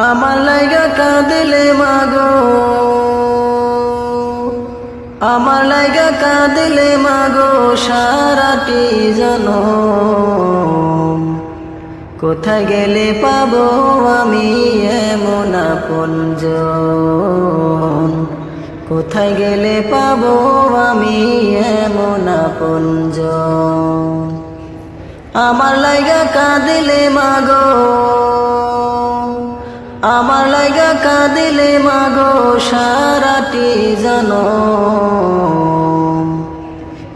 আমার লাইগা কাঁদিলে মাগো, আমার লাইগা কাঁদিলে মাগো সারাটি জনম। কোথায় গেলে পাবো আমি এমন আপনজন, কোথায় গেলে পাবো আমি এমন আপনজন। আমার লাইগা কাঁদিলে মাগো, আমার লাইগা কাঁদিলে মাগো সারাটি জনম।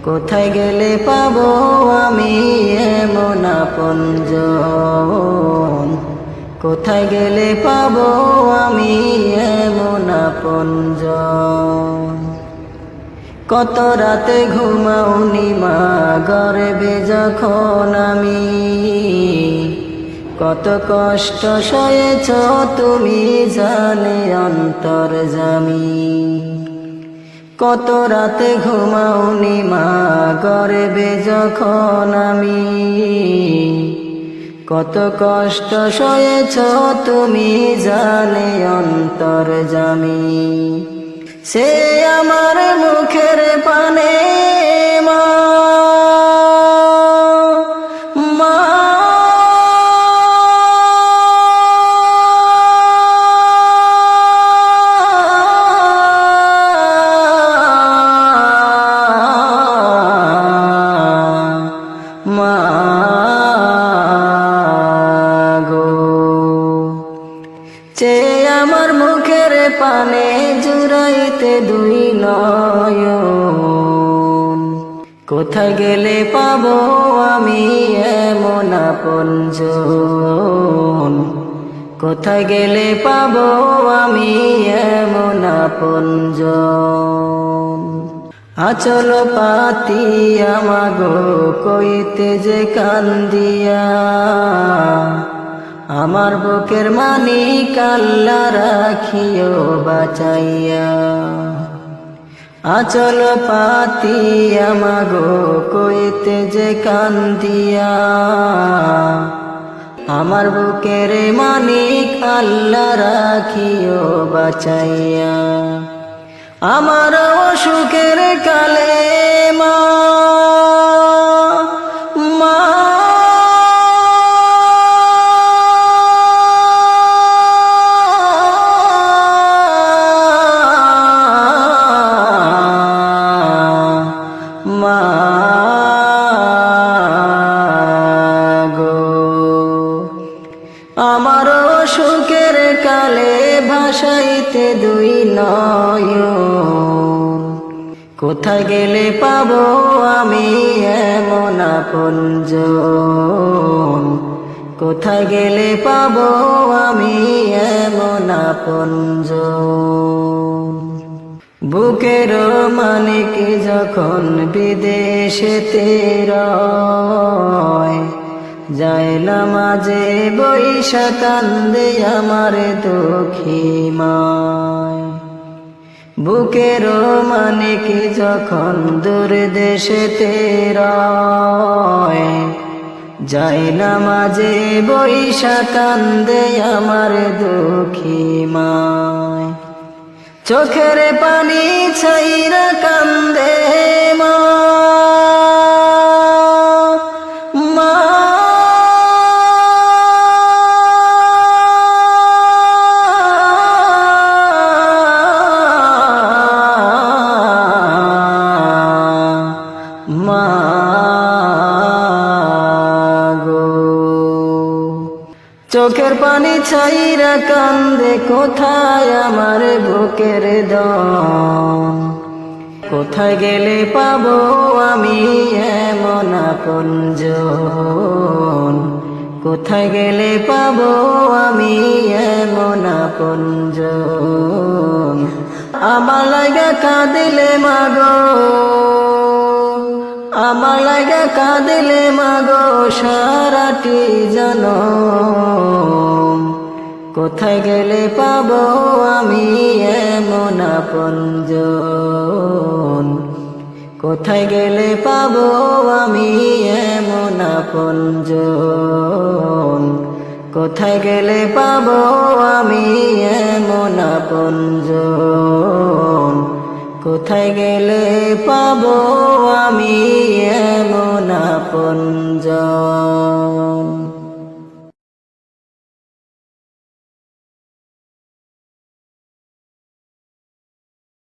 কোথায় গেলে পাবো আমি এমন আপনজন, কোথায় গেলে পাবো আমি এমন আপনজন। কত রাতে ঘুমাওনি মা গর্বে যখন আমি, কত কষ্ট সয়েছ তুমি জানে অন্তর্যামী। কত রাতে ঘুমাওনি মা গর্বে যখন আমি, কত কষ্ট সয়েছ তুমি জানে অন্তর্যামী। সে আমার মুখের পানে মা, মা গো, চে আমার মুখের পানে জুড়াইতে দুই নয়ন। কোথায় গেলে পাবো আমি এমন আপনজন, কোথায় গেলে পাবো আমি এমন আপনজন। আচল পাতি আমাগো কইতে যে কান্দিয়া, আমার বুকের মানিক আল্লাহ রাখিও বাঁচাইয়া। আচল পাতি আমাগো কইতে যে কান্দিয়া, আমার বুকের মানিক আল্লাহ রাখিও বাঁচাইয়া। আমার অসুখের কালে মা, মা আমার সুখের কালে ভাসাইতে দুই নয়ন। কোথায় গেলে পাবো আমি এমন আপনজন, কোথায় গেলে পাবো আমি এমন আপনজন। বুকের মানিক যখন বিদেশেতে রয়, যায় নামাজে বৈশা কান্দে আমার দুঃখী মায়। বুকের মানিক যখন দূর দেশেতে রয়, যায় নামাজে বৈশা কান্দে আমার দুঃখী মায়। চোখের পানি ছাইরা কান্দে মা, মা গো, চোখের পানি ছাইরা কান্দে কোথায় আমার বুকের দম। কোথায় গেলে পাবো আমি এমন আপনজন, কোথায় গেলে পাবো আমি এমন আপনজন। আমার লাগা কাঁদিলে মাগো, আমার লাগা কাঁদিলে মাগো সারাটি জনম। কোথায় গেলে পাবো আমি এমন আপনজন, কোথায় গেলে পাবো আমি এমন আপনজন, কোথায় গেলে পাবো আমি এমন আপনজন, কোথায় গেলে পাবো আমি এমন আপনজন।